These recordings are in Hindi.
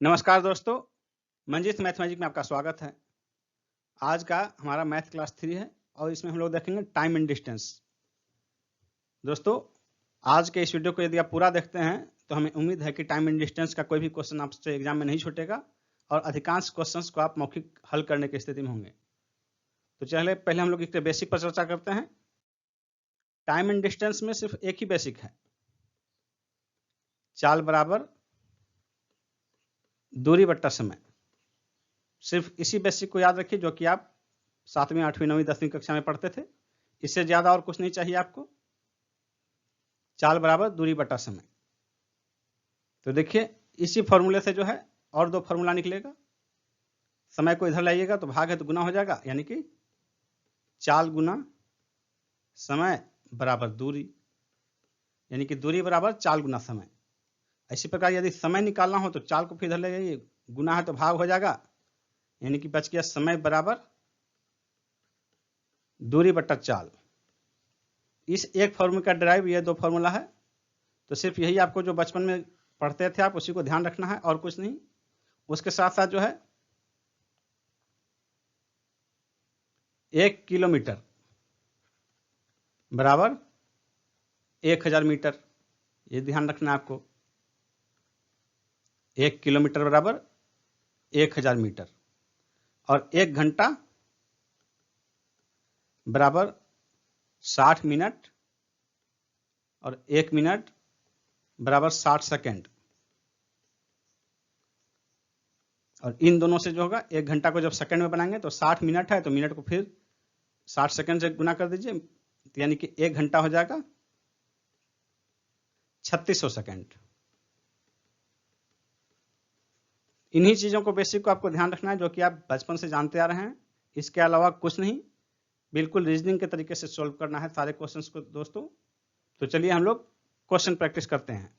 नमस्कार दोस्तों, मंजित मैथमेटिक्स में आपका स्वागत है। आज का हमारा मैथ क्लास 3 है और इसमें हम लोग देखेंगे टाइम एंड डिस्टेंस। दोस्तों, आज के इस वीडियो को यदि आप पूरा देखते हैं तो हमें उम्मीद है कि टाइम एंड डिस्टेंस का कोई भी क्वेश्चन आपसे एग्जाम में नहीं छूटेगा और अधिकांश क्वेश्चंस को आप मौखिक हल करने की स्थिति में होंगे। तो चलिए पहले हम लोग इसके बेसिक पर चर्चा करते हैं। टाइम एंड डिस्टेंस में सिर्फ एक ही बेसिक है, चाल बराबर दूरी बट्टा समय। सिर्फ इसी बेसिक को याद रखिए जो कि आप 7वीं 8वीं 9वीं 10वीं कक्षा में पढ़ते थे। इससे ज्यादा और कुछ नहीं चाहिए आपको। चाल बराबर दूरी बटा समय। तो देखिए इसी फॉर्मूले से जो है और दो फॉर्मूला निकलेगा। समय को इधर लाइएगा तो भाग है तो गुना हो जाएगा, यानी कि चाल गुना समय बराबर दूरी, यानी कि दूरी बराबर चाल गुना समय। इसी प्रकार यदि समय निकालना हो तो चाल को फिर इधर ले जाइए, गुना है तो भाग हो जाएगा, यानी कि बच गया समय बराबर दूरी बट्टा चाल। इस एक फॉर्मूले का ड्राइव ये दो फॉर्मूला है। तो सिर्फ यही आपको जो बचपन में पढ़ते थे आप उसी को ध्यान रखना है और कुछ नहीं। उसके साथ साथ जो है 1 किलोमीटर बराबर 1000 मीटर, ये ध्यान रखना है आपको। 1 किलोमीटर बराबर 1000 मीटर और 1 घंटा बराबर 60 मिनट और 1 मिनट बराबर 60 सेकेंड। और इन दोनों से जो होगा 1 घंटा को जब सेकंड में बनाएंगे तो 60 मिनट है तो मिनट को फिर 60 सेकंड से गुना कर दीजिए, तो यानी कि 1 घंटा हो जाएगा 3600 सेकंड। इन्हीं चीजों को बेसिक को आपको ध्यान रखना है जो कि आप बचपन से जानते आ रहे हैं। इसके अलावा कुछ नहीं, बिल्कुल रीजनिंग के तरीके से सॉल्व करना है सारे क्वेश्चंस को दोस्तों। तो चलिए हम लोग क्वेश्चन प्रैक्टिस करते हैं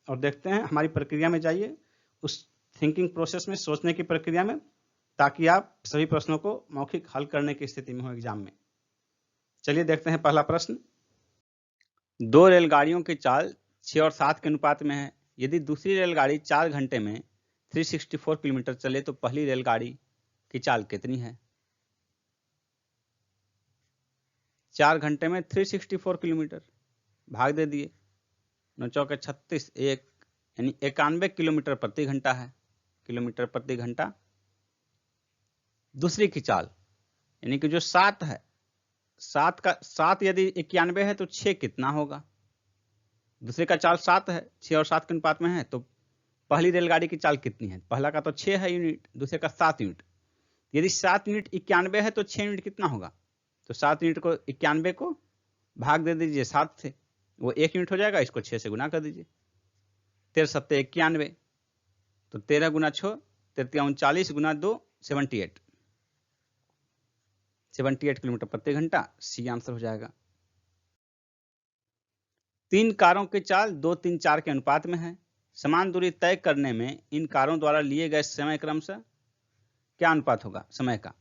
और देखते हैं, हमारी प्रक्रिया में जाइए, उस थिंकिंग प्रोसेस में, सोचने की प्रक्रिया में, ताकि आप सभी प्रश्नों को मौखिक हल करने की स्थिति में हो एग्जाम में। चलिए देखते हैं पहला प्रश्न। दो रेलगाड़ियों की चाल 6 और 7 के अनुपात में है। यदि दूसरी रेलगाड़ी 4 घंटे में 364 किलोमीटर चले तो पहली रेलगाड़ी की चाल कितनी है? 4 घंटे में 364 किलोमीटर, भाग दे दिए, 9 चौके 36, एक यानी 91 किलोमीटर प्रति घंटा है, किलोमीटर प्रति घंटा। दूसरी की चाल यानी कि जो 7 है, 7 यदि 91 है तो 6 कितना होगा? दूसरे का चाल 7 है, 6 और 7 के अनुपात में है, तो पहली रेलगाड़ी की चाल कितनी है? पहला का तो 6 है यूनिट, दूसरे का 7 यूनिट। यदि 7 यूनिट 91 है तो 6 यूनिट कितना होगा? तो 7 यूनिट को 91 को भाग दे दीजिए 7 से, वो 1 यूनिट हो जाएगा। इसको 6 से गुना कर दीजिए, 13 सत्ते 91, तो 13 गुना 6 13 39 गुना 2 78 किलोमीटर प्रति घंटा। सी आंसर हो जाएगा। 3 कारों की चाल 2 3 4 के अनुपात में है। समान दूरी तय करने में इन कारों द्वारा लिए गए समय क्रमशः क्या अनुपात होगा समय का?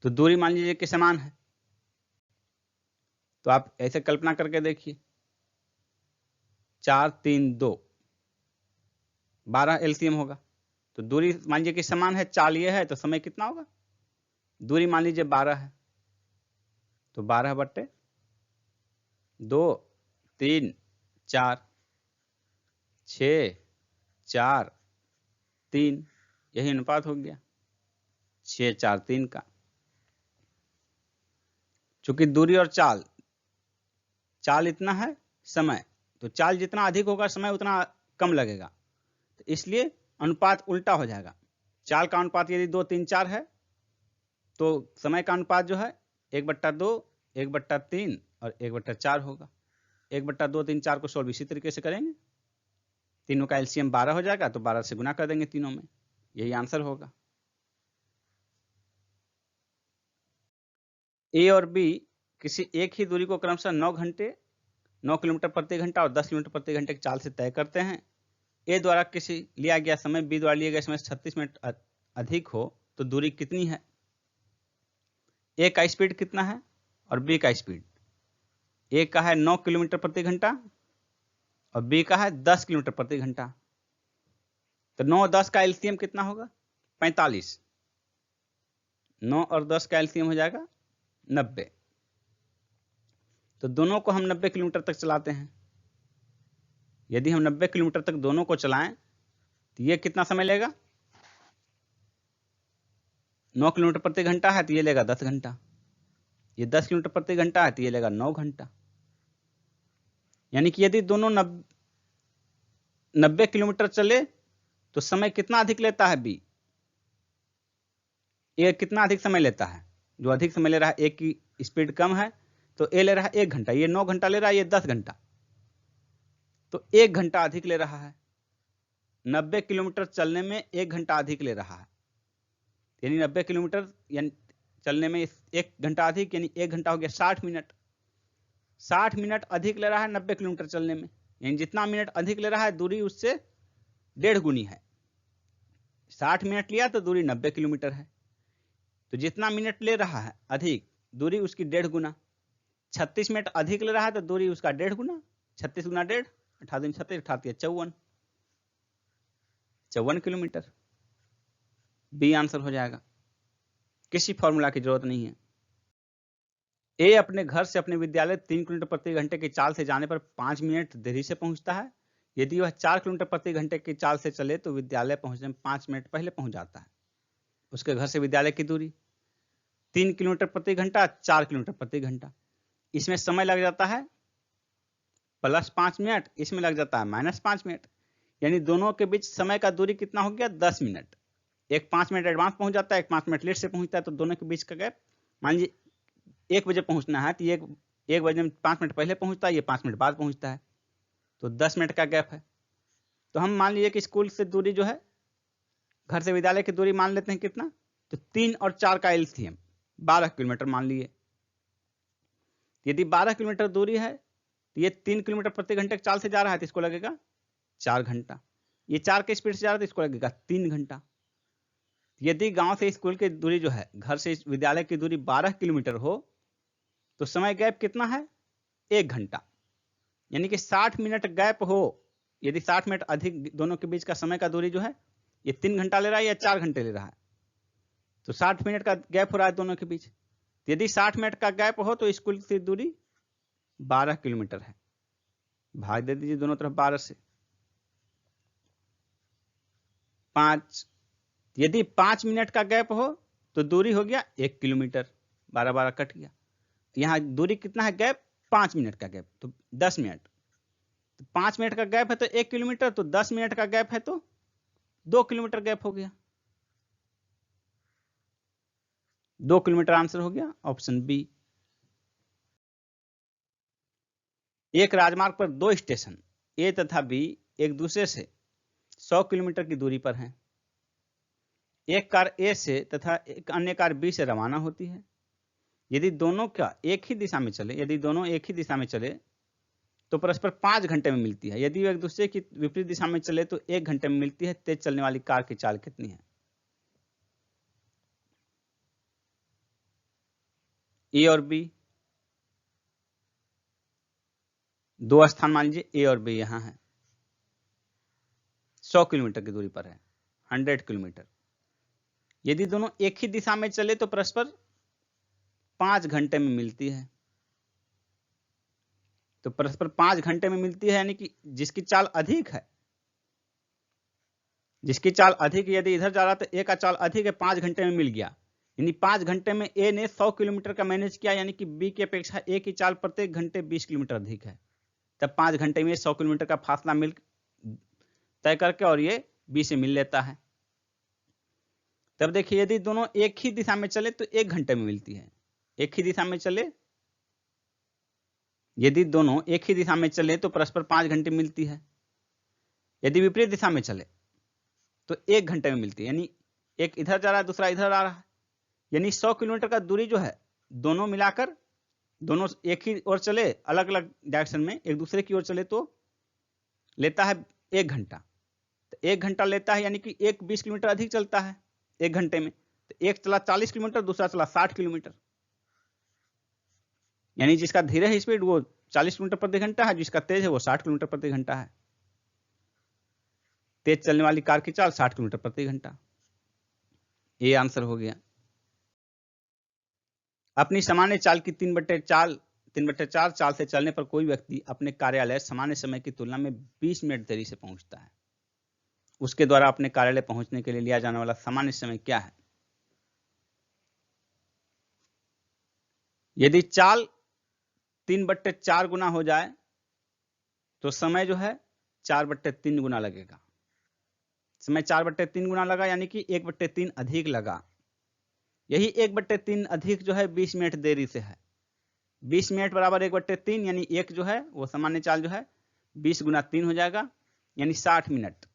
तो दूरी मान लीजिए कि समान है, तो आप ऐसे कल्पना करके देखिए, 4 3 2 12 एलसीएम होगा। तो दूरी मान लीजिए कि समान है, चाल ये है, तो समय कितना होगा? दूरी मान लीजिए 12 है, तो 12 बट्टे 2 3 4 6 4 3, यही अनुपात हो गया 6 4 3 का। चूंकि दूरी और चाल इतना है, समय, तो चाल जितना अधिक होगा समय उतना कम लगेगा, तो इसलिए अनुपात उल्टा हो जाएगा। चाल का अनुपात यदि 2 3 4 है तो समय का अनुपात जो है 1/2 1/3 और 1/4 होगा। 1/2 3 4 को सोल्व इसी तरीके से करेंगे, तीनों का एलसीएम 12 हो जाएगा, तो 12 से गुना कर देंगे तीनों में, यही आंसर होगा। ए और बी किसी एक ही दूरी को क्रमशः 9 किलोमीटर प्रति घंटा और 10 किलोमीटर प्रति घंटे की चाल से तय करते हैं। ए द्वारा किसी लिया गया समय बी द्वारा लिए गए समय से 36 मिनट अधिक हो तो दूरी कितनी है? ए का स्पीड कितना है और बी का स्पीड? ए का है 9 किलोमीटर प्रति घंटा और बी का है 10 किलोमीटर प्रति घंटा। तो 9 10 का एलसीएम कितना होगा? 45। 9 और 10 का एलसीएम हो जाएगा 90। तो दोनों को हम 90 किलोमीटर तक चलाते हैं। यदि हम 90 किलोमीटर तक दोनों को चलाएं तो ये कितना समय लेगा? 9 किलोमीटर प्रति घंटा है तो ये लेगा 10 घंटा। ये 10 किलोमीटर प्रति घंटा है तो ये लेगा 9 घंटा। यानी कि यदि दोनों 90 किलोमीटर चले तो समय कितना अधिक लेता है? बी। ए कितना अधिक समय लेता है? जो अधिक समय ले रहा है, ए की स्पीड कम है तो ए ले रहा है 1 घंटा, ये 9 घंटा ले रहा है, ये 10 घंटा, तो 1 घंटा अधिक ले रहा है। 90 किलोमीटर चलने में 1 घंटा अधिक ले रहा है। यानी 90 किलोमीटर यानी चलने में 1 घंटा अधिक, यानी 1 घंटा हो गया 60 मिनट। 60 मिनट अधिक ले रहा है 90 किलोमीटर चलने में, यानी जितना मिनट अधिक ले रहा है दूरी उससे 1.5 गुनी है। 60 मिनट लिया तो दूरी 90 किलोमीटर है, तो जितना मिनट ले रहा है अधिक दूरी उसकी 1.5 गुना। 36 मिनट अधिक ले रहा है तो दूरी उसका 1.5 गुना। 36 गुना 1.5, 18 36, 54 किलोमीटर। बी आंसर हो जाएगा। किसी फॉर्मूला की जरूरत नहीं है। ए अपने घर से अपने विद्यालय 3 किलोमीटर प्रति घंटे की चाल से जाने पर 5 मिनट देरी से पहुंचता है। यदि वह 4 किलोमीटर प्रति घंटे की चाल से चले तो विद्यालय पहुंचने में 5 मिनट पहले पहुंच जाता है। उसके घर से विद्यालय की दूरी 3 किलोमीटर प्रति घंटा, 4 किलोमीटर प्रति घंटा। इसमें समय लग जाता है +5 मिनट, इसमें लग जाता है -5 मिनट, यानी दोनों के बीच समय का दूरी कितना हो गया? 10 मिनट। एक 5 मिनट एडवांस पहुंच जाता है, एक 5 मिनट लेट से पहुंचता है, तो दोनों के बीच का गैप, मान लीजिए 1 बजे पहुंचना है तो ये 1 बजे में 5 मिनट पहले पहुंचता है, ये 5 मिनट बाद पहुंचता है, तो 10 मिनट का गैप है। तो हम मान लीजिए कि स्कूल से दूरी जो है, घर से विद्यालय की दूरी मान लेते हैं कितना, तो 3 और 4 का एलसीएम 12 किलोमीटर मान लिए। यदि 12 किलोमीटर दूरी है तो ये 3 किलोमीटर प्रति घंटे की चाल से जा रहा है तो इसको लगेगा 4 घंटा। ये 4 के स्पीड से जा रहा है तो इसको लगेगा 3 घंटा। यदि गांव से स्कूल की दूरी जो है, घर से विद्यालय की दूरी 12 किलोमीटर हो तो समय गैप कितना है? 1 घंटा। यानी कि 60 मिनट गैप हो, यदि 60 मिनट अधिक दोनों के बीच का समय का दूरी जो है ये 3 घंटा ले रहा है या 4 घंटे ले रहा है, तो 60 मिनट का गैप हो रहा है दोनों के बीच। यदि 60 मिनट का गैप हो तो स्कूल से दूरी 12 किलोमीटर है। भाग दे दीजिए दोनों तरफ 12 से। 5, यदि 5 मिनट का गैप हो तो दूरी हो गया 1 किलोमीटर। 12 12 कट गया। यहाँ दूरी कितना है? गैप 5 मिनट का गैप, तो 10 मिनट। तो 5 मिनट का गैप है तो 1 किलोमीटर, तो 10 मिनट का गैप है तो 2 किलोमीटर गैप हो गया। 2 किलोमीटर आंसर हो गया, ऑप्शन बी। एक राजमार्ग पर 2 स्टेशन ए तथा बी एक दूसरे से 100 किलोमीटर की दूरी पर हैं। एक कार ए से तथा एक अन्य कार बी से रवाना होती है। यदि दोनों एक ही दिशा में चले तो परस्पर 5 घंटे में मिलती है। यदि वे एक दूसरे की विपरीत दिशा में चले तो 1 घंटे में मिलती है। तेज चलने वाली कार की चाल कितनी है? ए और बी, 2 स्थान मान लीजिए ए और बी यहां है, 100 किलोमीटर की दूरी पर है, 100 किलोमीटर। यदि दोनों एक ही दिशा में चले तो परस्पर 5 घंटे में मिलती है। तो परस्पर 5 घंटे में मिलती है, यानी कि जिसकी चाल अधिक है, यदि इधर जा रहा तो ए का चाल अधिक है, 5 घंटे में मिल गया। यानी 5 घंटे में ए ने 100 किलोमीटर का मैनेज किया, यानी कि बी की अपेक्षा ए की चाल प्रत्येक घंटे 20 किलोमीटर अधिक है। तब 5 घंटे में 100 किलोमीटर का फासला तय करके और ये बी से मिल लेता है। तब देखिए यदि दोनों एक ही दिशा में चले तो 1 घंटे में मिलती है। एक ही दिशा में चले, यदि दोनों एक ही दिशा में चले तो परस्पर 5 घंटे मिलती है। यदि विपरीत दिशा में चले तो 1 घंटे में मिलती है। यानी एक इधर जा रहा है, दूसरा इधर आ रहा है, यानी 100 किलोमीटर का दूरी जो है, दोनों मिलाकर, दोनों एक ही ओर चले, अलग अलग डायरेक्शन में एक दूसरे की ओर चले तो लेता है 1 घंटा। तो 1 घंटा लेता है, यानी कि एक 20 किलोमीटर अधिक चलता है 1 घंटे में। तो एक चला 40 किलोमीटर, दूसरा चला 60 किलोमीटर। यानी जिसका धीरे स्पीड वो 40 किलोमीटर प्रति घंटा है, जिसका तेज है वो 60 किलोमीटर प्रति घंटा है। तेज चलने वाली कार की चाल 60 किलोमीटर प्रति घंटा। ये आंसर हो गया। अपनी सामान्य चाल की 3/4 चाल से चलने पर कोई व्यक्ति अपने कार्यालय सामान्य समय की तुलना में 20 मिनट देरी से पहुंचता है। उसके द्वारा अपने कार्यालय पहुंचने के लिए लिया जाने वाला सामान्य समय क्या है? यदि चाल 3/4 गुना हो जाए तो समय जो है 4/3 गुना लगेगा। समय 4/3 गुना लगा यानी कि 1/3 अधिक लगा। यही 1/3 अधिक जो है 20 मिनट देरी से है। 20 मिनट बराबर 1/3 यानी एक जो है वो सामान्य चाल जो है 20 गुना 3 हो जाएगा यानी 60 मिनट।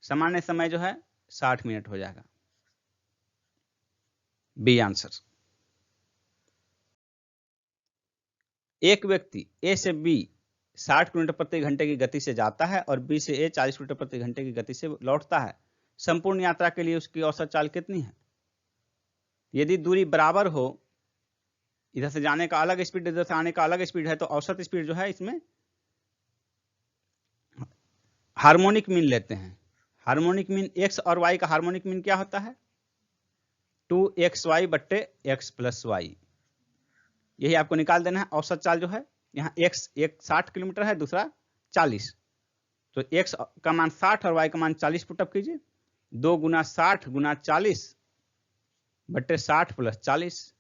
सामान्य समय जो है 60 मिनट हो जाएगा। B answer. एक व्यक्ति ए से बी 60 किलोमीटर प्रति घंटे की गति से जाता है और बी से ए 40 किलोमीटर प्रति घंटे की गति से लौटता है। संपूर्ण यात्रा के लिए उसकी औसत चाल कितनी है? यदि दूरी बराबर हो, इधर से जाने का अलग स्पीड, इधर से आने का अलग स्पीड है, तो औसत स्पीड जो है इसमें हार्मोनिक मीन लेते हैं। हार्मोनिक मीन एक्स और वाई का हार्मोनिक मीन क्या होता है? 2xy बट्टे x प्लस वाई। यही आपको निकाल देना है। औसत चाल जो है यहाँ x एक 60 किलोमीटर है, दूसरा 40, तो x का मान 60 और y का मान 40 पुटअप कीजिए। 2 गुना 60 गुना 40 बट्टे 60 प्लस 40,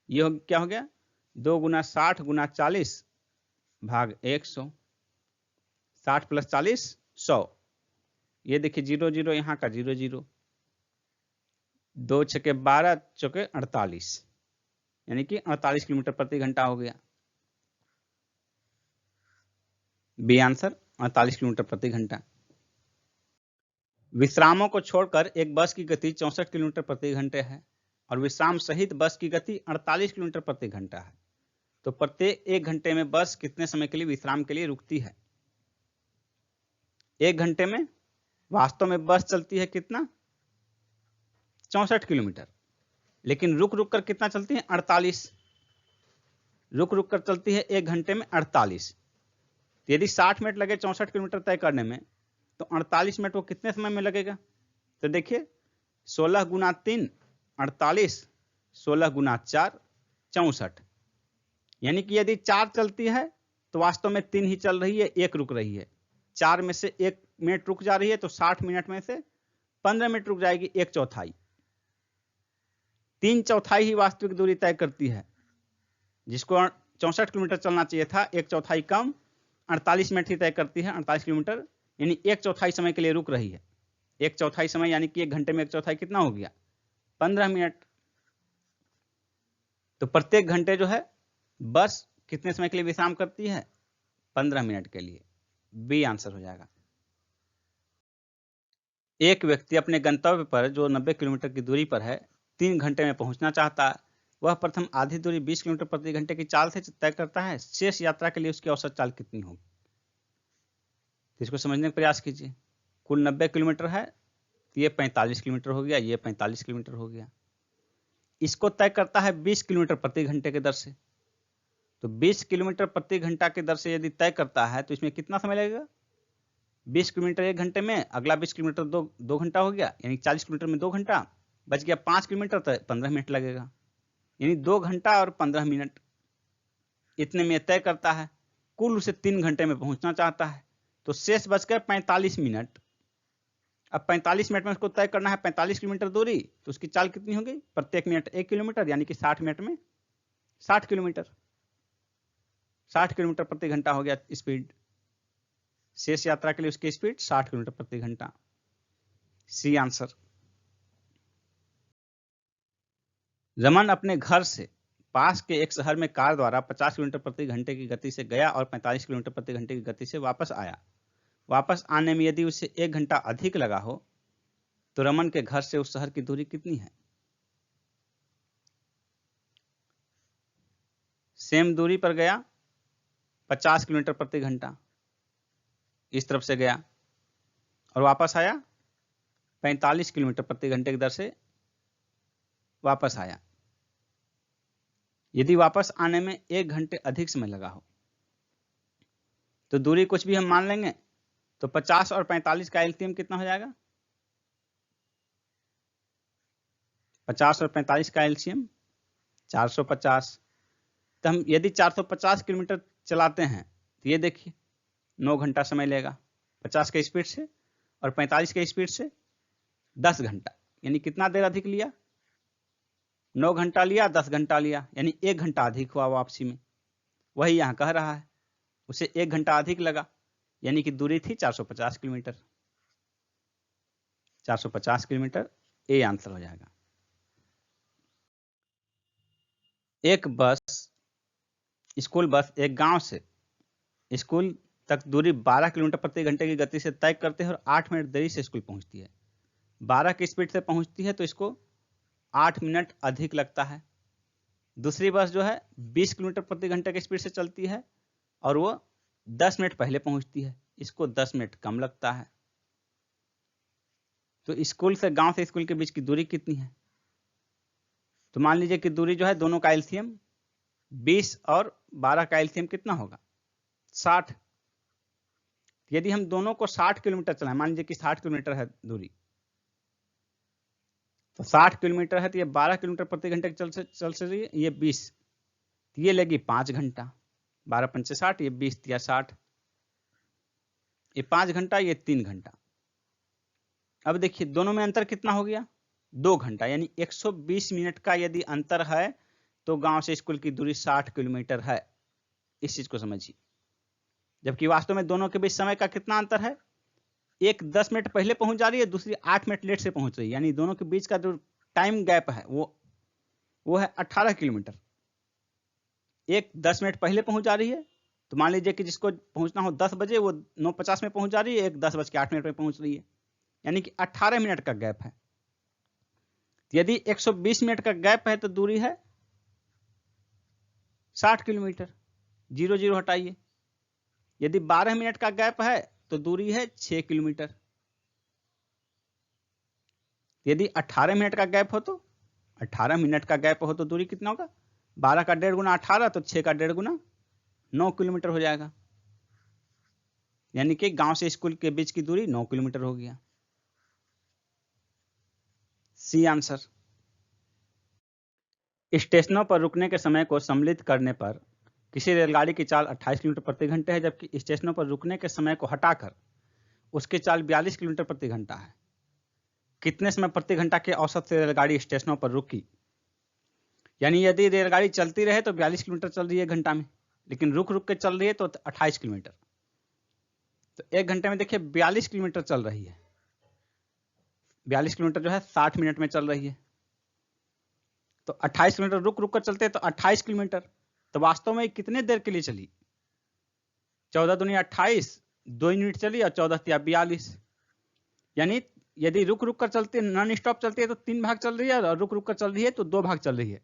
ये क्या हो गया? 2 गुना 60 गुना 40 भाग 100। 60 प्लस 40 100। ये देखिए 0 0 यहाँ का 0 0, 2 छके 12 चौके 48 यानी कि 48 किलोमीटर प्रति घंटा हो गया। बी आंसर 48 किलोमीटर प्रति घंटा। विश्रामों को छोड़कर एक बस की गति 64 किलोमीटर प्रति घंटे है और विश्राम सहित बस की गति 48 किलोमीटर प्रति घंटा है। तो प्रत्येक 1 घंटे में बस कितने समय के लिए विश्राम के लिए रुकती है? 1 घंटे में वास्तव में बस चलती है कितना? 64 किलोमीटर, लेकिन रुक रुक कर कितना चलती है? 48। रुक रुक कर चलती है 1 घंटे में 48। यदि 60 मिनट लगे 64 किलोमीटर तय करने में, तो 48 मिनट वो कितने समय में लगेगा? तो देखिए 16 गुना 3 48, 16 गुना 4 64, यानी कि यदि 4 चलती है तो वास्तव में 3 ही चल रही है, 1 रुक रही है। 4 में से 1 मिनट रुक जा रही है, तो 60 मिनट में से 15 मिनट रुक जाएगी, 1/4। 3/4 ही वास्तविक दूरी तय करती है। जिसको 64 किलोमीटर चलना चाहिए था, 1/4 कम 48 मिनट ही तय करती है। 48 किलोमीटर यानी 1/4 समय के लिए रुक रही है। 1/4 समय यानी कि 1 घंटे में 1/4 कितना हो गया? 15 मिनट। तो प्रत्येक घंटे जो है बस कितने समय के लिए विश्राम करती है? 15 मिनट के लिए। बी आंसर हो जाएगा। एक व्यक्ति अपने गंतव्य पर जो 90 किलोमीटर की दूरी पर है 3 घंटे में पहुंचना चाहता है। वह प्रथम आधी दूरी 20 किलोमीटर प्रति घंटे की चाल से तय करता है। शेष यात्रा के लिए उसकी औसत चाल कितनी होगी? इसको समझने का प्रयास कीजिए। कुल 90 किलोमीटर है, ये 45 किलोमीटर हो गया, ये 45 किलोमीटर हो गया। इसको तय करता है 20 किलोमीटर प्रति घंटे के दर से। तो 20 किलोमीटर प्रति घंटा के दर से यदि तय करता है तो इसमें कितना समय लगेगा? 20 किलोमीटर 1 घंटे में, अगला 20 किलोमीटर 2 घंटा हो गया, यानी 40 किलोमीटर में 2 घंटा बच गया। 5 किलोमीटर तो 15 मिनट लगेगा, यानी 2 घंटा और 15 मिनट इतने में तय करता है। कुल उसे 3 घंटे में पहुंचना चाहता है, तो शेष बच गए 45 मिनट। अब 45 मिनट में उसको तय करना है 45 किलोमीटर दूरी, तो उसकी चाल कितनी होगी? प्रत्येक मिनट 1 किलोमीटर, यानी कि 60 मिनट में 60 किलोमीटर। 60 किलोमीटर प्रति घंटा हो गया स्पीड। शेष यात्रा के लिए उसकी स्पीड 60 किलोमीटर प्रति घंटा। C answer. रमन अपने घर से पास के एक शहर में कार द्वारा 50 किलोमीटर प्रति घंटे की गति से गया और 45 किलोमीटर प्रति घंटे की गति से वापस आया। वापस आने में यदि उसे 1 घंटा अधिक लगा हो, तो रमन के घर से उस शहर की दूरी कितनी है? सेम दूरी पर गया 50 किलोमीटर प्रति घंटा, इस तरफ से गया और वापस आया 45 किलोमीटर प्रति घंटे की दर से वापस आया। यदि वापस आने में 1 घंटे अधिक समय लगा हो तो दूरी कुछ भी हम मान लेंगे, तो 50 और 45 का एलसीएम कितना हो जाएगा? 50 और 45 का एलसीएम 450। तो हम यदि 450 किलोमीटर चलाते हैं तो ये देखिए 9 घंटा समय लेगा 50 के स्पीड से, और 45 के स्पीड से 10 घंटा, यानी कितना देर अधिक लिया? 9 घंटा लिया, 10 घंटा लिया, यानी 1 घंटा अधिक हुआ वापसी में। वही यहाँ कह रहा है, उसे 1 घंटा अधिक लगा, यानी कि दूरी थी 450 किलोमीटर। 450 किलोमीटर ए आंसर हो जाएगा। एक बस, स्कूल बस एक गांव से स्कूल तक दूरी 12 किलोमीटर प्रति घंटे की गति से तय करते हैं और 8 मिनट देरी से स्कूल पहुंचती है। 12 की स्पीड से पहुंचती है तो इसको 8 मिनट अधिक लगता है। दूसरी बस जो है 20 किलोमीटर प्रति घंटे की स्पीड से चलती है और वो 10 मिनट पहले पहुंचती है, इसको 10 मिनट कम लगता है। तो स्कूल से गांव से स्कूल के बीच की दूरी कितनी है? तो मान लीजिए कि दूरी जो है दोनों का एलसीएम 20 और 12 का एलसीएम कितना होगा? 60। यदि हम दोनों को 60 किलोमीटर चलाएं, मान लीजिए कि 60 किलोमीटर है दूरी, तो 60 किलोमीटर है तो ये 12 किलोमीटर प्रति घंटे चल से रही है, ये 20, तो ये लेगी 5 घंटा। 12 पंचे 60, ये 20 या 60, ये 5 घंटा, ये 3 घंटा। अब देखिए दोनों में अंतर कितना हो गया? 2 घंटा, यानी 120 मिनट का यदि अंतर है तो गांव से स्कूल की दूरी 60 किलोमीटर है। इस चीज को समझिए। जबकि वास्तव में दोनों के बीच समय का कितना अंतर है? एक 10 मिनट पहले पहुंच जा रही है, दूसरी 8 मिनट लेट से पहुंच रही है, यानी दोनों के बीच का जो टाइम गैप है वो है 18 किलोमीटर। एक 10 मिनट पहले पहुंच जा रही है, तो मान लीजिए कि जिसको पहुंचना हो 10 बजे वो 9:50 में पहुंच जा रही है, एक 10:08 में पहुंच रही है, यानी कि 18 मिनट का गैप है। यदि 120 मिनट का गैप है तो दूरी है 60 किलोमीटर। 0 0 हटाइए। यदि 12 मिनट का गैप है तो दूरी है 6 किलोमीटर। यदि 18 मिनट का गैप हो तो 18 मिनट का गैप हो तो दूरी कितना होगा? 12 का 1.5 गुना 18, तो 6 का 1.5 गुना 9 किलोमीटर हो जाएगा, यानी कि गांव से स्कूल के बीच की दूरी 9 किलोमीटर हो गया। C answer. स्टेशनों पर रुकने के समय को सम्मिलित करने पर किसी रेलगाड़ी की चाल 28 किलोमीटर प्रति घंटे है, जबकि स्टेशनों पर रुकने के समय को हटाकर उसकी चाल 42 किलोमीटर प्रति घंटा है। कितने समय प्रति घंटा के औसत से रेलगाड़ी स्टेशनों पर रुकी? यानी यदि रेलगाड़ी चलती रहे तो 42 किलोमीटर चल रही है घंटा में, लेकिन रुक रुक के चल रही है तो 28 किलोमीटर। तो एक घंटे में देखिए 42 किलोमीटर चल रही है। 42 किलोमीटर जो है 60 मिनट में चल रही है, तो 28 किलोमीटर रुक रुक कर चलते हैं तो 28 किलोमीटर। तो वास्तव में कितने देर के लिए चली? 14 दूनी 28, 2 यूनिट चली और 14 या 42, यानी यदि रुक रुक कर चलती है, नॉन स्टॉप चलती है तो 3 भाग चल रही है, और रुक रुक कर चल रही है तो 2 भाग चल रही है।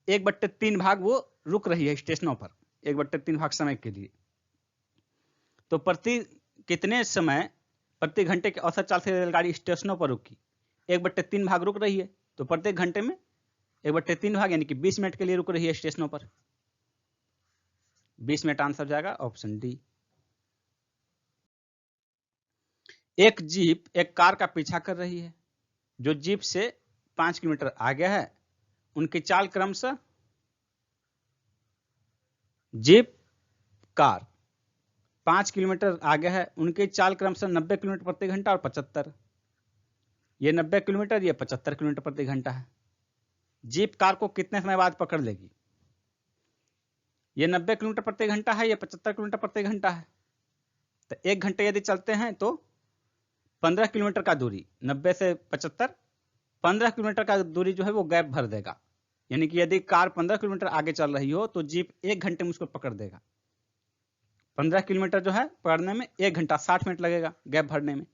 1/3 भाग वो रुक रही है स्टेशनों पर, 1/3 भाग समय के लिए। तो प्रति कितने समय प्रति घंटे के औसत चाल से रेलगाड़ी स्टेशनों पर रुकी? 1/3 भाग रुक रही है, तो प्रत्येक घंटे में 1/3 भाग, यानी कि 20 मिनट के लिए रुक रही है स्टेशनों पर। 20 मिनट आंसर जाएगा ऑप्शन डी। एक जीप एक कार का पीछा कर रही है। जो जीप से 5 किलोमीटर आगे है उनकी चाल क्रमशः, जीप कार 5 किलोमीटर आगे है, उनकी चाल क्रमशः 90 किलोमीटर प्रति घंटा और 75। ये 90 किलोमीटर, ये 75 किलोमीटर प्रति घंटा है। जीप कार को कितने समय बाद पकड़ लेगी? ये 90 किलोमीटर प्रति घंटा है, ये 75 किलोमीटर प्रति घंटा है। तो 1 घंटे यदि चलते हैं तो 15 किलोमीटर का दूरी, 90 से 75, 15 किलोमीटर का दूरी जो है वो गैप भर देगा। यानी कि यदि कार 15 किलोमीटर आगे चल रही हो तो जीप 1 घंटे में उसको पकड़ देगा। 15 किलोमीटर जो है पकड़ने में 1 घंटा 60 मिनट लगेगा गैप भरने में।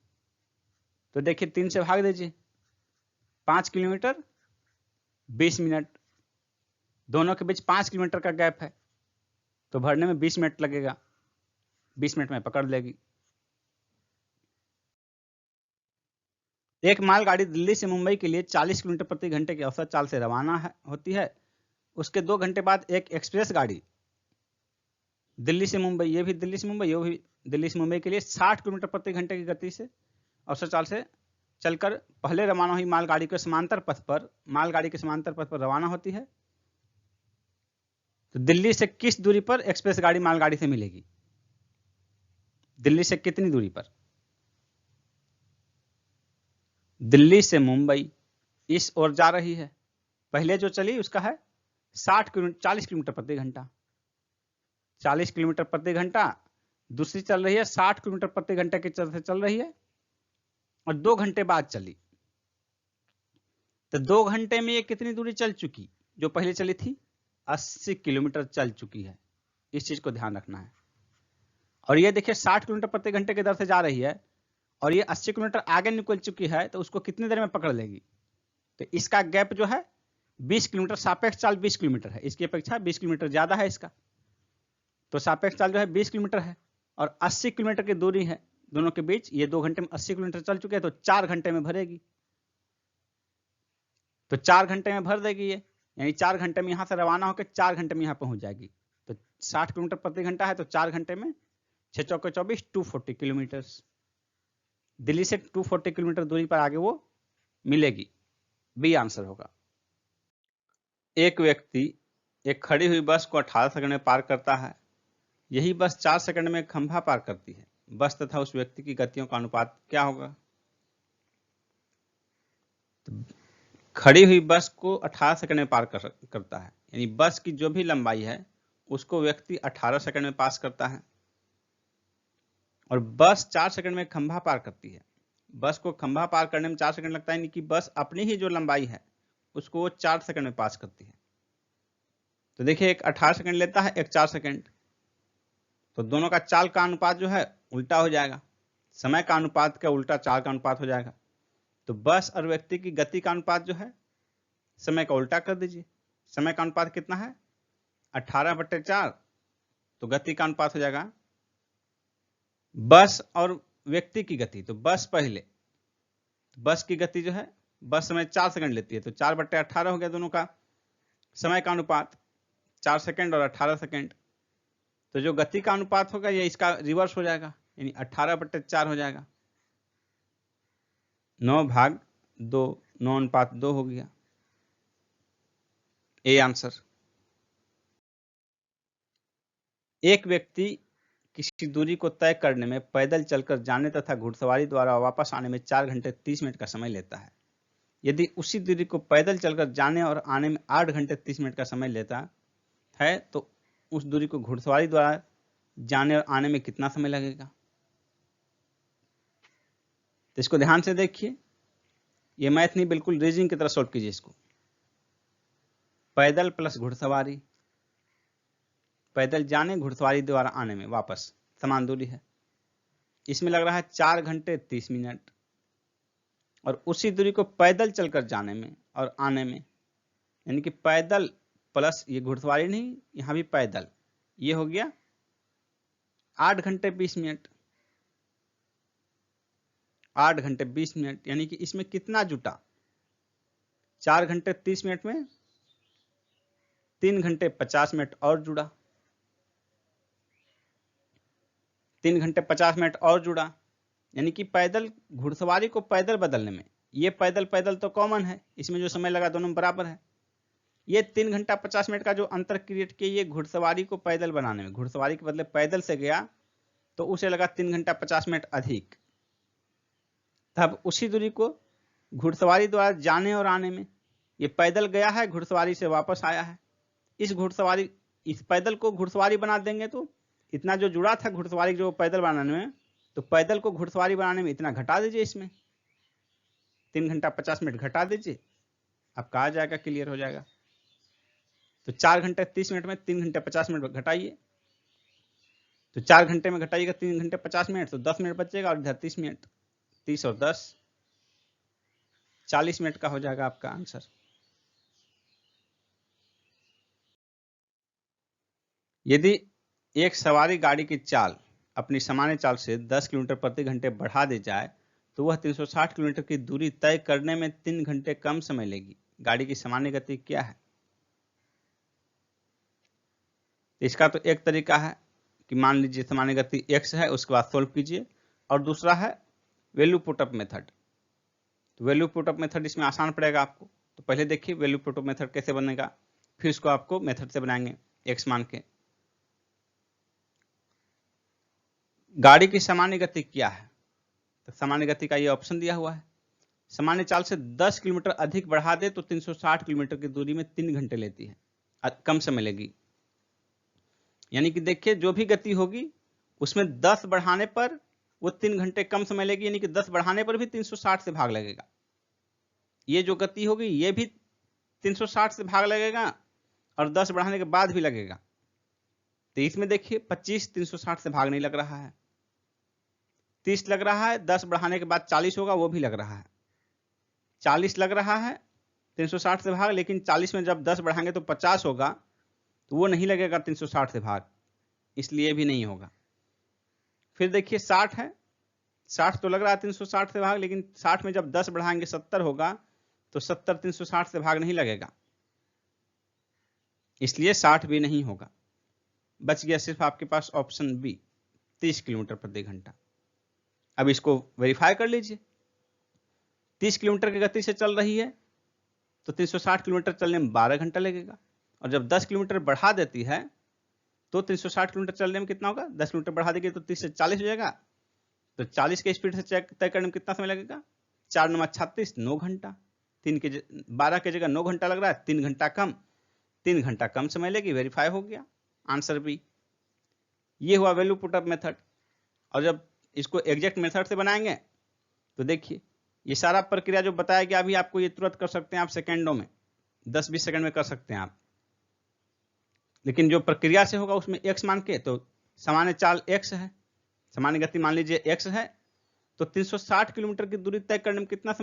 तो देखिए 3 से भाग दीजिए, 5 किलोमीटर 20 मिनट, दोनों के बीच 5 किलोमीटर का गैप है, तो भरने में 20 मिनट लगेगा, 20 मिनट में पकड़ लेगी। एक मालगाड़ी दिल्ली से मुंबई के लिए 40 किलोमीटर प्रति घंटे की औसत चाल से रवाना होती है। उसके 2 घंटे बाद एक एक्सप्रेस गाड़ी दिल्ली से मुंबई, ये भी दिल्ली से मुंबई, ये भी दिल्ली से मुंबई के लिए 60 किलोमीटर प्रति घंटे की गति से औसत चाल से चलकर पहले रवाना हुई मालगाड़ी के समांतर पथ पर रवाना होती है। तो दिल्ली से किस दूरी पर एक्सप्रेस गाड़ी मालगाड़ी से मिलेगी? दिल्ली से कितनी दूरी पर? दिल्ली से मुंबई इस ओर जा रही है। पहले जो चली उसका है 40 किलोमीटर प्रति घंटा, 40 किलोमीटर प्रति घंटा। दूसरी चल रही है 60 किलोमीटर प्रति घंटे की चल से चल रही है और 2 घंटे बाद चली। तो 2 घंटे में ये कितनी दूरी चल चुकी? जो पहले चली थी 80 किलोमीटर चल चुकी है। इस चीज को ध्यान रखना है। और ये देखिए 60 किलोमीटर प्रति घंटे की दर से जा रही है और ये 80 किलोमीटर आगे निकल चुकी है, तो उसको कितनी देर में पकड़ लेगी? तो इसका गैप जो है 20 किलोमीटर, सापेक्ष चाल 20 किलोमीटर है, इसकी अपेक्षा 20 किलोमीटर ज्यादा है इसका। तो सापेक्ष चाल जो है 20 किलोमीटर है और 80 किलोमीटर की दूरी है दोनों के बीच। ये 2 घंटे में 80 किलोमीटर चल चुके हैं, तो 4 घंटे में भरेगी। तो 4 घंटे में भर देगी ये, यानी 4 घंटे में यहां से रवाना होकर 4 घंटे में यहां पहुंच जाएगी। तो 60 किलोमीटर प्रति घंटा है, तो 4 घंटे में 6 चौके 24, 240 किलोमीटर। दिल्ली से 240 किलोमीटर दूरी पर आगे वो मिलेगी। बी आंसर होगा। एक व्यक्ति एक खड़ी हुई बस को 18 सेकंड में पार करता है। यही बस 4 सेकंड में खंभा पार करती है। बस तथा उस व्यक्ति की गतियों का अनुपात क्या होगा? तो खड़ी हुई बस को 18 सेकंड में पार करता है, यानी बस की जो भी लंबाई है उसको व्यक्ति 18 सेकंड में पास करता है। और बस 4 सेकंड में खंभा पार करती है। बस को खंभा पार करने में 4 सेकंड लगता है, यानी कि बस अपनी ही जो लंबाई है उसको वो 4 सेकंड में पास करती है। तो देखिए, एक 18 सेकंड लेता है, एक 4 सेकंड, तो दोनों का चाल का अनुपात जो है उल्टा हो जाएगा। समय का अनुपात का उल्टा चाल का अनुपात हो जाएगा। तो बस और व्यक्ति की गति का अनुपात जो है समय का उल्टा कर दीजिए। समय का अनुपात कितना है? 18/4। तो गति का अनुपात हो जाएगा बस और व्यक्ति की गति। तो बस पहले, बस की गति जो है, बस समय 4 सेकंड लेती है, तो 4/18 हो गया दोनों का समय का अनुपात, 4 सेकंड और 18 सेकंड। तो जो गति का अनुपात होगा ये इसका रिवर्स हो जाएगा, यानी 18/4 हो जाएगा। 9/2, 9:2 हो गया। A answer. एक व्यक्ति किसी दूरी को तय करने में पैदल चलकर जाने तथा घुड़सवारी द्वारा वापस आने में 4 घंटे 30 मिनट का समय लेता है। यदि उसी दूरी को पैदल चलकर जाने और आने में 8 घंटे 30 मिनट का समय लेता है, तो उस दूरी को घुड़सवारी द्वारा जाने और आने में कितना समय लगेगा? तो इसको ध्यान से देखिए, ये मैथ नहीं, बिल्कुल रीजनिंग की तरह सॉल्व कीजिए इसको। पैदल प्लस घुड़सवारी, पैदल जाने घुड़सवारी द्वारा आने में वापस समान दूरी है, इसमें लग रहा है 4 घंटे 30 मिनट। और उसी दूरी को पैदल चलकर जाने में और आने में, यानी कि पैदल प्लस ये घुड़सवारी नहीं, यहां भी पैदल, ये हो गया 8 घंटे 20 मिनट। 8 घंटे 20 मिनट, यानी कि इसमें कितना जुटा? 4 घंटे 30 मिनट में 3 घंटे 50 मिनट और जुड़ा, 3 घंटे 50 मिनट और जुड़ा, यानी कि पैदल घुड़सवारी को पैदल बदलने में, ये पैदल पैदल तो कॉमन है, इसमें जो समय लगा दोनों बराबर है। ये 3 घंटा 50 मिनट का जो अंतर क्रिएट किया, ये घुड़सवारी को पैदल बनाने में, घुड़सवारी के बदले पैदल से गया तो उसे लगा 3 घंटा 50 मिनट अधिक। तब उसी दूरी को घुड़सवारी द्वारा जाने और आने में, ये पैदल गया है, घुड़सवारी से वापस आया है, इस पैदल को घुड़सवारी बना देंगे तो इतना जो जुड़ा था घुड़सवारी जो पैदल बनाने में, तो पैदल को घुड़सवारी बनाने में इतना घटा दीजिए, इसमें 3 घंटा 50 मिनट घटा दीजिए, आपका आ जाएगा, क्लियर हो जाएगा। तो 4 घंटे 30 मिनट में 3 घंटे 50 मिनट घटाइए, तो 4 घंटे में घटाइएगा 3 घंटे 50 मिनट, तो 10 मिनट बचेगा और इधर 30 मिनट, 30 और 10 40 मिनट का हो जाएगा आपका आंसर। यदि एक सवारी गाड़ी की चाल अपनी सामान्य चाल से 10 किलोमीटर प्रति घंटे बढ़ा दी जाए तो वह 360 किलोमीटर की दूरी तय करने में 3 घंटे कम समय लेगी। गाड़ी की सामान्य गति क्या है? तो इसका तो एक तरीका है कि मान लीजिए सामान्य गति x है, उसके बाद सोल्व कीजिए, और दूसरा है वैल्यू पुटअप मेथड। तो वैल्यू पुटअप मेथड इसमें आसान पड़ेगा आपको। तो पहले देखिए वैल्यू पुटअप मेथड कैसे बनेगा, फिर इसको आपको मेथड से बनाएंगे x मान के। गाड़ी की सामान्य गति क्या है, तो सामान्य गति का ये ऑप्शन दिया हुआ है। सामान्य चाल से 10 किलोमीटर अधिक बढ़ा दे तो 360 किलोमीटर की दूरी में 3 घंटे लेती है, कम समय लेगी। यानी कि देखिए जो भी गति होगी उसमें 10 बढ़ाने पर वो 3 घंटे कम समय लेगी, यानी कि 10 बढ़ाने पर भी 360 से भाग लगेगा। ये जो गति होगी ये भी 360 से भाग लगेगा और 10 बढ़ाने के बाद भी लगेगा। तो इसमें देखिए 25 360 से भाग नहीं लग रहा है, 30 लग रहा है, 10 बढ़ाने के बाद 40 होगा वो भी लग रहा है, 40 लग रहा है 360 से भाग, लेकिन 40 में जब 10 बढ़ाएंगे तो 50 होगा, तो वो नहीं लगेगा 360 से भाग, इसलिए भी नहीं होगा। फिर देखिए 60 है, 60 तो लग रहा है 360 से भाग, लेकिन 60 में जब 10 बढ़ाएंगे 70 होगा, तो 70 360 से भाग नहीं लगेगा, इसलिए 60 भी नहीं होगा। बच गया सिर्फ आपके पास ऑप्शन बी 30 किलोमीटर प्रति घंटा। अब इसको वेरीफाई कर लीजिए। 30 किलोमीटर की गति से चल रही है तो 360 किलोमीटर चलने में 12 घंटा लगेगा, और जब 10 किलोमीटर बढ़ा देती है तो 360 किलोमीटर चलने में कितना होगा, 10 किलोमीटर बढ़ा देगी तो 30 से 40 हो जाएगा, तो 40 के स्पीड से तय करने में कितना समय लगेगा, 4 9 36 9 घंटा। 12 की जगह 9 घंटा लग रहा है, 3 घंटा कम, 3 घंटा कम समय लेगी, वेरीफाई हो गया, आंसर बी। ये हुआ वैल्यू पुटअप मेथड। और जब इसको एग्जैक्ट मेथड से बनाएंगे तो देखिए ये सारा प्रक्रिया जो बताया गया अभी आपको, ये तुरंत कर सकते हैं आप सेकेंडों में, 10-20 सेकंड में कर सकते हैं आप। लेकिन जो प्रक्रिया से होगा उसमें x मान के, तो सामान्य चाल x है, सामान्य गति मान लीजिए x है, तो 360 किलोमीटर की दूरी तय करने में कितना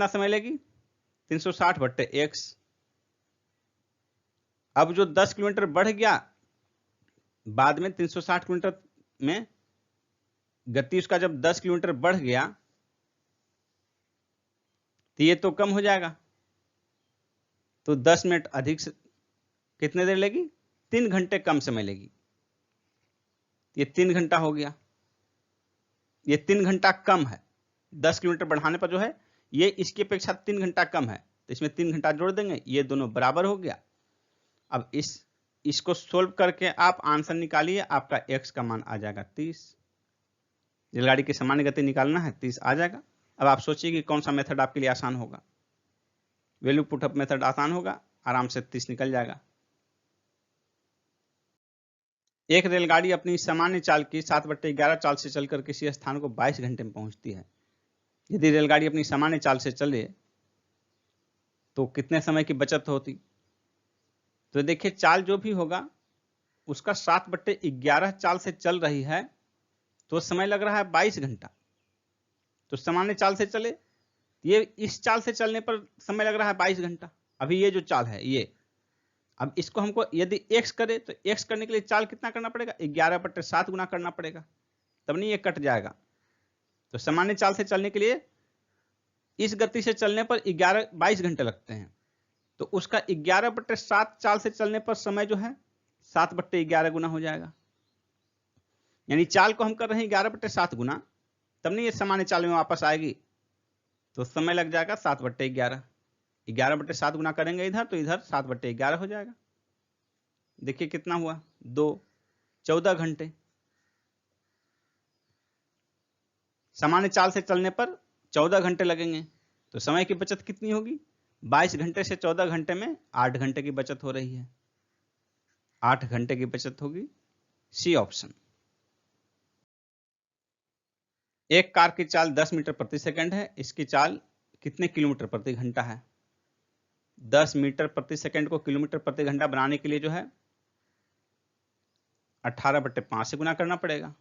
समय लेगी 360 बट्टे x। अब जो 10 किलोमीटर बढ़ गया बाद में, 360 किलोमीटर में गति उसका जब 10 किलोमीटर बढ़ गया तो ये तो कम हो जाएगा, तो 10 मिनट अधिक से कितने देर लेगी, 3 घंटे कम समय लेगी, ये 3 घंटा हो गया। ये 3 घंटा कम है, 10 किलोमीटर बढ़ाने पर जो है ये इसकी अपेक्षा 3 घंटा कम है, तो इसमें 3 घंटा जोड़ देंगे, ये दोनों बराबर हो गया। अब इसको सोल्व करके आप आंसर निकालिए, आपका x का मान आ जाएगा 30। रेलगाड़ी की सामान्य गति निकालना है, 30 आ जाएगा। अब आप सोचिए कि कौन सा मेथड आपके लिए आसान होगा। वैल्यू पुटअप मेथड आसान होगा, आराम से 30 निकल जाएगा। एक रेलगाड़ी अपनी सामान्य चाल की 7/11 चाल से चलकर किसी स्थान को 22 घंटे में पहुंचती है। यदि रेलगाड़ी अपनी सामान्य चाल से चले तो कितने समय की बचत होती, तो देखिए चाल जो भी होगा उसका 7/11 चाल से चल रही है तो समय लग रहा है 22 घंटा। तो सामान्य चाल से चले, ये इस चाल से चलने पर समय लग रहा है 22 घंटा। अभी ये जो चाल है ये, अब इसको हमको यदि x करे तो x करने के लिए चाल कितना करना पड़ेगा, 11/7 गुना करना पड़ेगा, तब नहीं ये कट जाएगा। तो सामान्य चाल से चलने के लिए इस गति से चलने पर 22 घंटे लगते हैं, तो उसका 11/7 चाल से चलने पर समय जो है 7/11 गुना हो जाएगा। यानी चाल को हम कर रहे हैं 11/7 गुना, तब नहीं ये सामान्य चाल में वापस आएगी, तो समय लग जाएगा 7/11। 11/7 गुना करेंगे इधर, तो इधर 7/11 हो जाएगा। देखिए कितना हुआ, 2 14 घंटे। सामान्य चाल से चलने पर 14 घंटे लगेंगे, तो समय की बचत कितनी होगी, 22 घंटे से 14 घंटे में 8 घंटे की बचत हो रही है, 8 घंटे की बचत होगी, सी ऑप्शन। एक कार की चाल 10 मीटर प्रति सेकंड है, इसकी चाल कितने किलोमीटर प्रति घंटा है। 10 मीटर प्रति सेकंड को किलोमीटर प्रति घंटा बनाने के लिए जो है 18/5 से गुना करना पड़ेगा।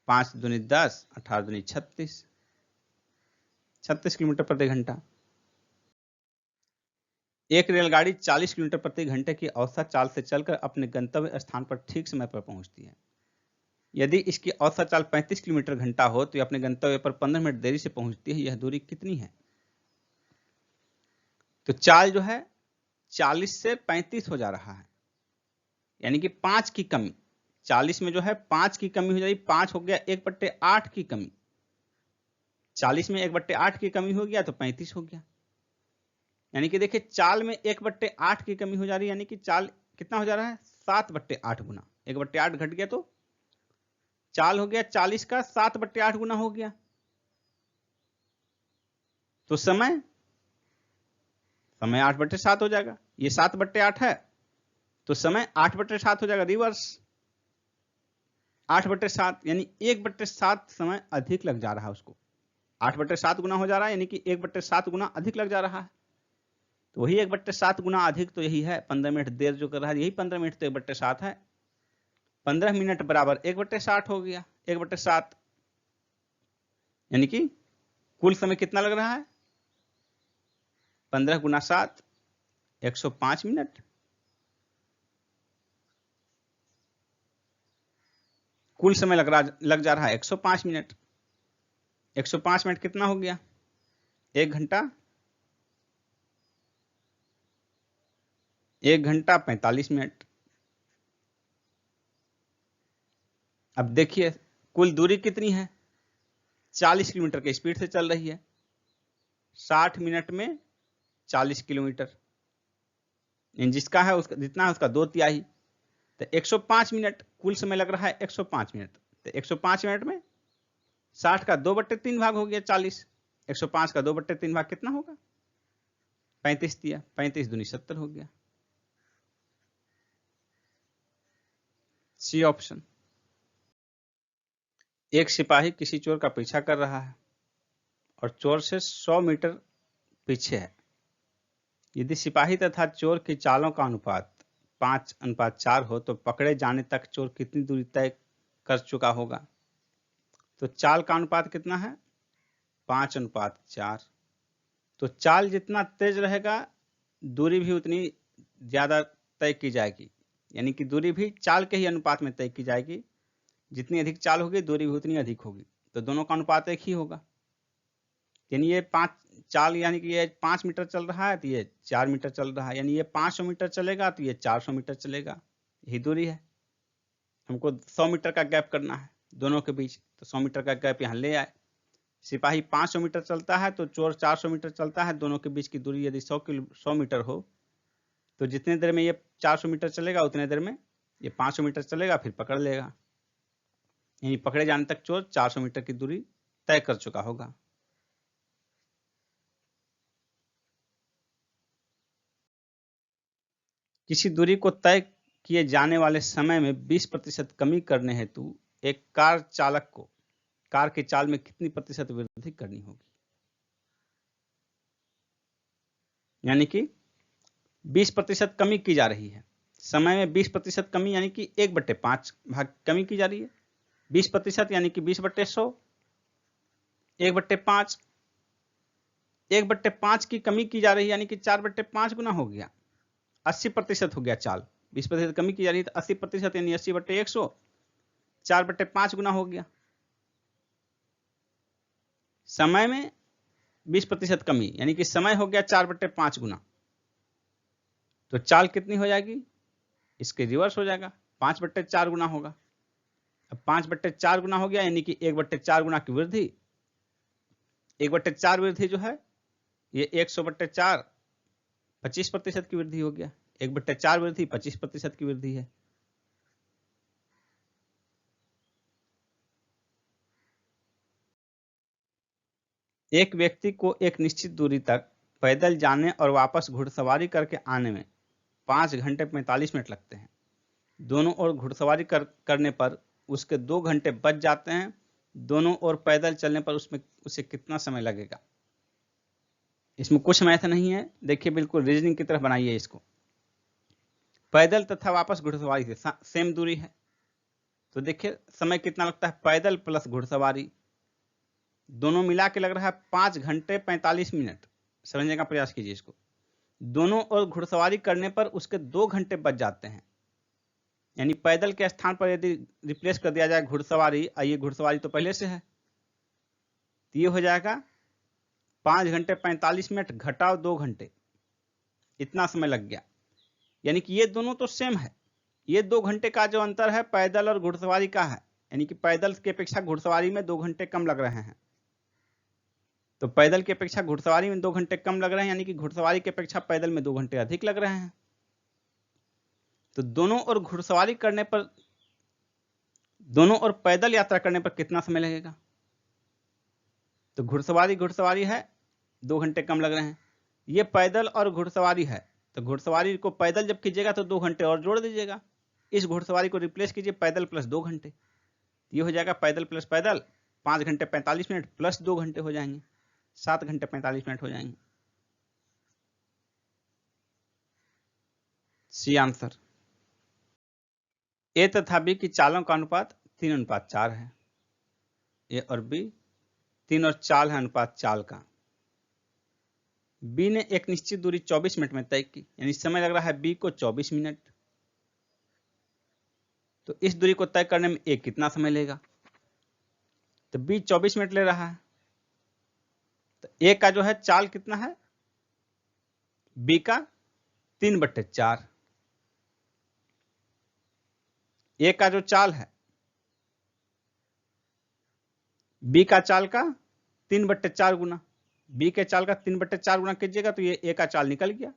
5 दूनी 10, 18 दूनी 36, 36 किलोमीटर प्रति घंटा। एक रेलगाड़ी 40 किलोमीटर प्रति घंटे की औसत चाल से चलकर अपने गंतव्य स्थान पर ठीक समय पर पहुंचती है। यदि इसकी औसत चाल 35 किलोमीटर घंटा हो तो यह अपने गंतव्य पर 15 मिनट देरी से पहुंचती है। यह दूरी कितनी है। तो चाल जो है 40 से 35 हो जा रहा है, यानी कि 5 की कमी। 40 में जो है 5 की कमी हो जाएगी, 5 हो गया 1/8 की कमी। 40 में 1/8 की कमी हो गया तो 35 हो गया। यानी कि देखिए चाल में 1/8 की कमी हो जा रही है, यानी कि चाल कितना हो जा रहा है 7/8 गुना। 1/8 घट गया तो चाल हो गया 40 का 7/8 गुना हो गया। तो समय 8/7 हो जाएगा। ये 7/8 है तो समय 8/7 हो जाएगा, रिवर्स 8/7, यानी 1/7 समय अधिक लग जा रहा है उसको। 8/7 गुना हो जा रहा है, यानी कि 1/7 गुना अधिक लग जा रहा है। तो वही 1/7 गुना अधिक तो यही है, 15 मिनट देर जो कर रहा है, यही 15 मिनट तो 1/7 है। 15 मिनट बराबर 1/60 हो गया, 1/7, यानी कि कुल समय कितना लग रहा है 15 गुना 7, 105 मिनट। कुल समय लग जा रहा है 105 मिनट। 105 मिनट कितना हो गया 1 घंटा, 1 घंटा 45 मिनट। अब देखिए कुल दूरी कितनी है, 40 किलोमीटर की स्पीड से चल रही है, 60 मिनट में 40 किलोमीटर, जिसका है उसका जितना है उसका 2/3। तो 105 मिनट कुल समय लग रहा है 105 मिनट। तो 105 मिनट में 60 का 2/3 भाग हो गया 40, 105 का 2/3 भाग कितना होगा 35 दिया, 35 दूनी 70 हो गया। C option. एक सिपाही किसी चोर का पीछा कर रहा है और चोर से 100 मीटर पीछे है। यदि सिपाही तथा चोर की चालों का अनुपात 5:4 हो तो पकड़े जाने तक चोर कितनी दूरी तय कर चुका होगा। तो चाल का अनुपात कितना है 5:4। तो चाल जितना तेज रहेगा दूरी भी उतनी ज्यादा तय की जाएगी, यानी कि दूरी भी चाल के ही अनुपात में तय की जाएगी। जितनी अधिक चाल होगी दूरी भी उतनी अधिक होगी, तो दोनों का अनुपात एक ही होगा। यानी ये 5 चाल, यानी कि ये 5 मीटर चल रहा है तो ये 4 मीटर चल रहा है, यानी ये 500 मीटर चलेगा तो ये 400 मीटर चलेगा। यही दूरी है। हमको 100 मीटर का गैप करना है दोनों के बीच, तो 100 मीटर का गैप यहाँ ले आए। सिपाही 500 मीटर चलता है तो चोर 400 मीटर चलता है। दोनों के बीच की दूरी यदि 100 मीटर हो तो जितने देर में ये 400 मीटर चलेगा उतने देर में ये 500 मीटर चलेगा, फिर पकड़ लेगा। यानी पकड़े जाने तक चोर 400 मीटर की दूरी तय कर चुका होगा। किसी दूरी को तय किए जाने वाले समय में 20% कमी करने हेतु एक कार चालक को कार की चाल में कितनी प्रतिशत वृद्धि करनी होगी। यानी कि 20% कमी की जा रही है, समय में 20% कमी, यानी कि 1/5 भाग कमी की जा रही है। 20% यानी कि 20/100, 1/5, 1/5 की कमी की जा रही है, यानी कि 4/5 गुना हो गया, 80% हो गया चाल। 20% कमी की जा रही है तो 80% यानी 80/100, 4/5 गुना हो गया। समय में 20% कमी, यानी कि समय हो गया 4/5 गुना, तो चाल कितनी हो जाएगी इसके रिवर्स हो जाएगा, 5/4 गुना होगा। अब 5/4 गुना हो गया, यानी कि 1/4 गुना की वृद्धि। 1/4 वृद्धि जो है ये 100/4 25% की वृद्धि हो गया। 1/4 वृद्धि 25% की वृद्धि है। एक व्यक्ति को एक निश्चित दूरी तक पैदल जाने और वापस घुड़सवारी करके आने में 5 घंटे 45 मिनट लगते हैं। दोनों ओर घुड़सवारी करने पर उसके 2 घंटे बच जाते हैं। दोनों ओर पैदल चलने पर उसे कितना समय लगेगा। इसमें कुछ मैथ नहीं है, देखिए बिल्कुल रीजनिंग की तरफ बनाइए इसको। पैदल तथा वापस घुड़सवारी से सेम दूरी है, तो देखिए समय कितना लगता है पैदल प्लस घुड़सवारी दोनों मिला के लग रहा है 5 घंटे 45 मिनट। समझने का प्रयास कीजिए इसको। दोनों ओर घुड़सवारी करने पर उसके 2 घंटे बच जाते हैं, यानी पैदल के स्थान पर यदि रिप्लेस कर दिया जाए घुड़सवारी, आइए घुड़सवारी तो पहले से है, तो ये हो जाएगा 5 घंटे 45 मिनट घटाओ 2 घंटे, इतना समय लग गया। यानी कि ये दोनों तो सेम है। ये 2 घंटे का जो अंतर है पैदल और घुड़सवारी का है, यानी कि पैदल की अपेक्षा घुड़सवारी में 2 घंटे कम लग रहे हैं। तो पैदल की अपेक्षा घुड़सवारी में 2 घंटे कम लग रहे हैं, यानी कि घुड़सवारी की अपेक्षा पैदल में 2 घंटे अधिक लग रहे हैं। तो दोनों और घुड़सवारी करने पर, दोनों और पैदल यात्रा करने पर कितना समय लगेगा? तो घुड़सवारी है, 2 घंटे कम लग रहे हैं। ये पैदल और घुड़सवारी है, तो घुड़सवारी को पैदल जब कीजिएगा तो 2 घंटे और जोड़ दीजिएगा। इस घुड़सवारी को रिप्लेस कीजिए पैदल प्लस 2 घंटे, ये हो जाएगा पैदल प्लस पैदल 5 घंटे 45 मिनट प्लस 2 घंटे हो जाएंगे, 7 घंटे 45 मिनट हो जाएंगे। C answer. ए तथा बी की चालों का अनुपात 3:4 है। ए और बी 3 और चाल है अनुपात चाल का। बी ने एक निश्चित दूरी 24 मिनट में तय की, यानी समय लग रहा है बी को 24 मिनट। तो इस दूरी को तय करने में ए कितना समय लेगा? तो बी 24 मिनट ले रहा है, तो ए का जो है चाल कितना है? बी का 3/4। ए का जो चाल है, बी का चाल का 3/4 गुना, बी के चाल का 3/4 गुना कीजिएगा तो ये ए का चाल निकल गया।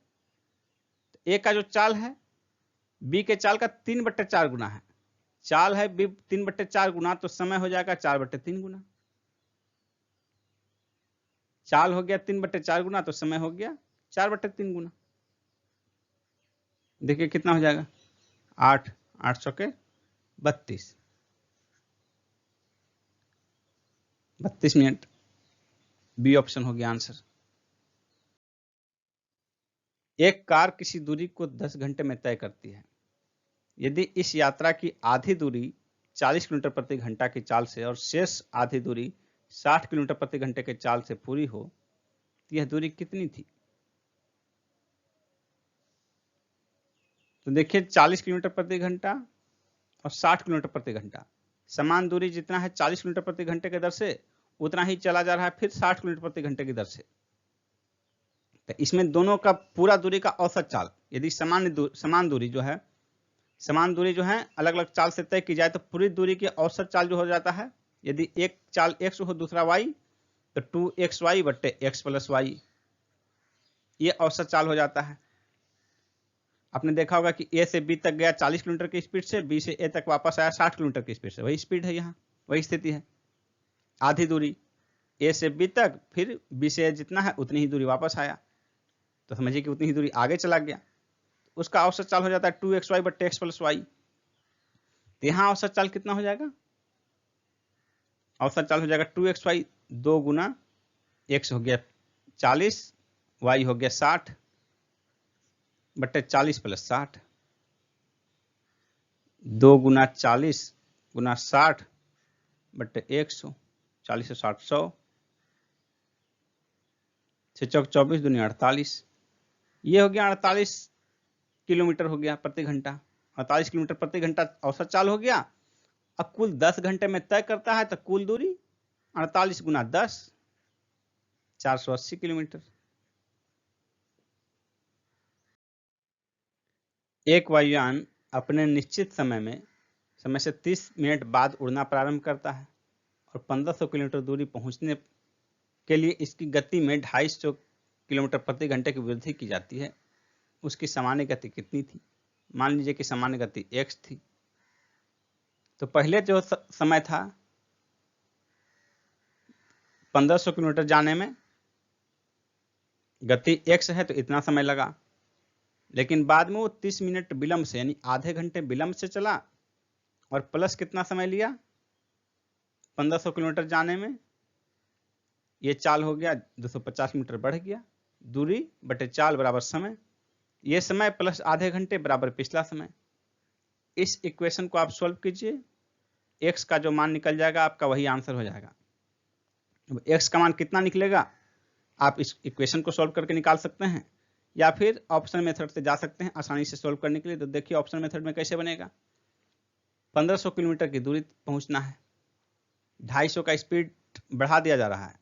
तो ए का जो चाल है बी के चाल का 3/4 गुना है, चाल है बी 3/4 गुना, तो समय हो जाएगा 4/3 गुना। चाल हो गया 3/4 गुना, तो समय हो गया 4/3 गुना। देखिए कितना हो जाएगा, 8 8 चौके 32 मिनट। बी ऑप्शन हो गया आंसर। एक कार किसी दूरी को 10 घंटे में तय करती है। यदि इस यात्रा की आधी दूरी 40 किलोमीटर प्रति घंटा की चाल से और शेष आधी दूरी 60 किलोमीटर प्रति घंटे के चाल से पूरी हो, तो यह दूरी कितनी थी? तो देखिए 40 किलोमीटर प्रति घंटा और 60 किलोमीटर प्रति घंटा, समान दूरी जितना है 40 किलोमीटर प्रति घंटे के दर से उतना ही चला जा रहा है फिर 60 किलोमीटर प्रति घंटे की दर से। तो इसमें दोनों का पूरा दूरी का औसत चाल, यदि समान दूरी जो है अलग अलग चाल से तय की जाए तो पूरी दूरी की औसत चाल जो हो जाता है, यदि एक चाल x हो दूसरा y, तो 2xy बट्टे x प्लस y, ये औसत चाल हो जाता है। आपने देखा होगा कि a से b तक गया 40 किलोमीटर की स्पीड से, b से a तक वापस आया 60 किलोमीटर की स्पीड से, वही स्पीड है यहाँ, वही स्थिति है। आधी दूरी a से b तक, फिर b से a जितना है उतनी ही दूरी वापस आया, तो समझिए कि उतनी ही दूरी आगे चला गया, उसका औसत चाल हो जाता है 2xy बट्टे x प्लस y। तो यहाँ औसत चाल कितना हो जाएगा? औसत चाल हो जाएगा 2xy, 2 गुना x हो गया 40, y हो गया 60 बट्टे 40 प्लस 60, 2 गुना 40 गुना 60 बट्टे 100, 40 से 60 100, 6 चौक 24 दूनी 48, ये हो गया 48 किलोमीटर हो गया प्रति घंटा। 48 किलोमीटर प्रति घंटा औसत चाल हो गया। अब कुल 10 घंटे में तय करता है तो कुल दूरी 48 गुना 10, 480 किलोमीटर। एक वायुयान अपने निश्चित समय से 30 मिनट बाद उड़ना प्रारंभ करता है और 1500 किलोमीटर दूरी पहुंचने के लिए इसकी गति में 250 किलोमीटर प्रति घंटे की वृद्धि की जाती है। उसकी सामान्य गति कितनी थी? मान लीजिए कि सामान्य गति x थी। तो पहले जो समय था 1500 किलोमीटर जाने में गति x है तो इतना समय लगा, लेकिन बाद में वो 30 मिनट विलंब से यानी आधे घंटे विलंब से चला और प्लस कितना समय लिया 1500 किलोमीटर जाने में, ये चाल हो गया 250 मीटर बढ़ गया, दूरी बटे चाल बराबर समय, ये समय प्लस आधे घंटे बराबर पिछला समय। इस इक्वेशन को आप सॉल्व कीजिए, x का जो मान निकल जाएगा आपका वही आंसर हो जाएगा। अब x का मान कितना निकलेगा आप इस इक्वेशन को सॉल्व करके निकाल सकते हैं, या फिर ऑप्शन मेथड से जा सकते हैं आसानी से सॉल्व करने के लिए। तो देखिए ऑप्शन मेथड में कैसे बनेगा, 1500 किलोमीटर की दूरी पहुंचना है, 250 का स्पीड बढ़ा दिया जा रहा है,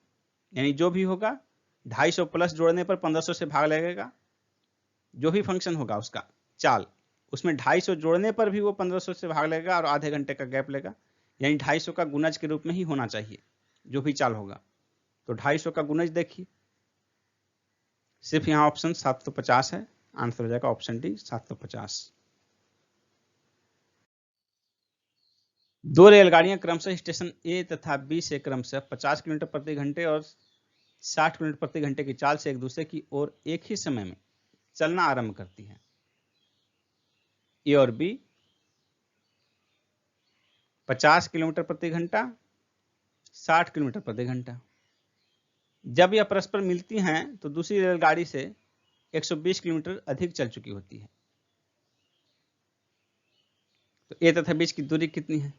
यानी जो भी होगा 250 प्लस जोड़ने पर 1500 से भाग लगेगा, जो भी फंक्शन होगा उसका चाल, उसमें 250 जोड़ने पर भी वो 1500 से भाग लेगा और आधे घंटे का गैप लेगा, यानी 250 का गुणज के रूप में ही होना चाहिए जो भी चाल होगा। तो 250 का गुणज देखिए, सिर्फ यहाँ ऑप्शन 750 है, आंसर हो जाएगा ऑप्शन डी 750। दो रेलगाड़ियां क्रमशः स्टेशन ए तथा बी से क्रमशः 50 किलोमीटर प्रति घंटे और 60 किलोमीटर प्रति घंटे की चाल से एक दूसरे की ओर एक ही समय में चलना आरंभ करती हैं। ए और बी 50 किलोमीटर प्रति घंटा, 60 किलोमीटर प्रति घंटा। जब यह परस्पर मिलती हैं तो दूसरी रेलगाड़ी से 120 किलोमीटर अधिक चल चुकी होती है। तो ए तथा बीच की दूरी कितनी है?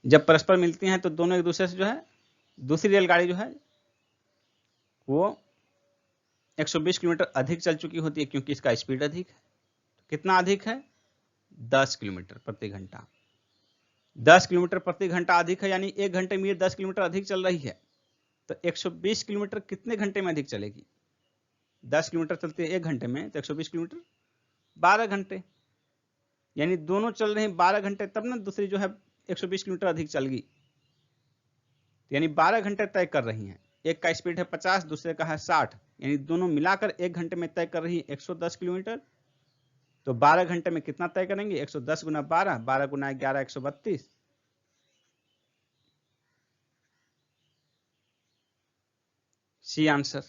जब परस्पर मिलती हैं तो दोनों एक दूसरे से जो है, दूसरी रेलगाड़ी जो है वो 120 किलोमीटर अधिक चल चुकी होती है क्योंकि इसका स्पीड अधिक है। तो कितना अधिक है? 10 किलोमीटर प्रति घंटा। 10 किलोमीटर प्रति घंटा अधिक है, यानी एक घंटे में ये 10 किलोमीटर अधिक चल रही है। तो 120 किलोमीटर कितने घंटे में अधिक चलेगी? 10 किलोमीटर चलती है एक घंटे में, तो 120 किलोमीटर 12 घंटे, यानी दोनों चल रहे हैं 12 घंटे, तब ना दूसरी जो है 120 किलोमीटर अधिक चल गई, यानी 12 घंटे तय कर रही हैं। एक का स्पीड है 50, दूसरे का है 60, यानी दोनों मिलाकर एक घंटे में तय कर रही है 110 किलोमीटर। तो 12 घंटे में कितना तय करेंगे? 110 गुना 12, 12 गुना 11 132। C answer.